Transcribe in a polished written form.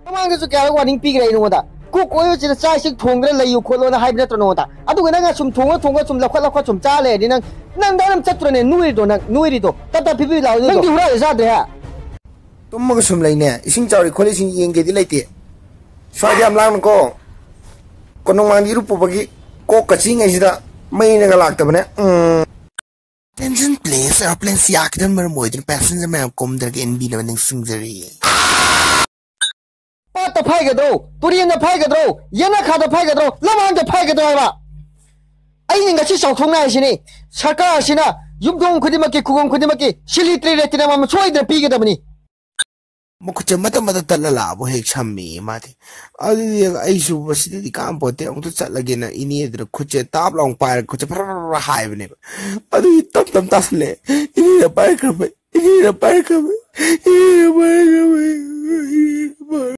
ꯃꯃꯥꯡꯗꯁꯨ ꯀꯌꯥꯔꯛ ꯋꯥꯔꯅꯤꯡ ꯄꯤꯈ꯭ꯔꯦ ꯑꯩ ꯅꯉꯣꯟꯗ ꯀꯨꯛ ꯑꯣꯏꯕꯁꯤꯗ ꯆꯥꯛ ꯏꯁꯤꯡ ꯊꯣꯡꯗꯅ ꯂꯩꯌꯨ ꯈꯣꯠꯂꯣꯅ ꯍꯥꯏꯕ ꯅꯠꯇ꯭ꯔꯣ ꯅꯉꯣꯟꯗ ꯑꯗꯨꯒ ꯅꯪꯅ ꯁꯨꯝ ꯊꯣꯡꯉ ꯁꯨꯝ ꯂꯧꯈꯠ ꯁꯨꯝ ꯆꯥ ꯂꯩꯔꯗꯤ ꯅꯪ ꯗꯥꯏꯔꯝ ꯆꯠꯇ꯭ꯔꯣꯅꯦ ꯅꯣꯏꯔꯤꯗꯣ ꯇꯞ ꯐꯤꯕꯤ ꯂꯥꯎ ꯅꯪꯗꯤ ꯍꯨꯔꯥꯜꯂ ꯆꯥꯗ꯭ꯔꯦ ꯍꯥ ꯇꯨꯝꯃꯒ ꯁꯨꯝ ꯂꯩꯅꯦ ꯏꯁꯤꯡ ꯆꯥꯎꯔꯤ ꯈꯣꯠꯂꯤ ꯏꯁꯤꯡ ꯌꯦꯡꯒꯦꯗꯤ ꯂꯩꯇꯦ ꯁ꯭ꯋꯥꯏꯗ ꯌꯥꯝ ꯂꯥꯡꯅꯨꯀꯣ ꯀꯣꯅꯨꯡꯃꯥꯡꯒꯤ ꯏꯔꯨꯞ ꯄꯨꯕꯒꯤ ꯀꯣꯛꯀ ꯆꯤꯡꯉꯩꯁꯤꯗ ꯃꯩꯅꯒ ꯂꯥꯛꯇꯕꯅꯦ Attention please, airplanes yakidam maram oidun passenger mayam komdarga NB na ningsingjari. Pata phaigadro, turiena phaigadro, yana khada phaigadro, lamanda phaigadro haiba. Ai ngasi sauthongna asini, sarkar asina yumdong khudimaki khugom khudimaki silitri retina mam soidra pigadabani. Mukucha mata tala labo hek chammi mati. Adi aisu basidi kampote untuk chat lagi na ini edra kuche tab long pair kuche prrrr hai bane. Adi tam tasle. Ini na pair kabe. Ini na pair kabe. Ini na pair kabe.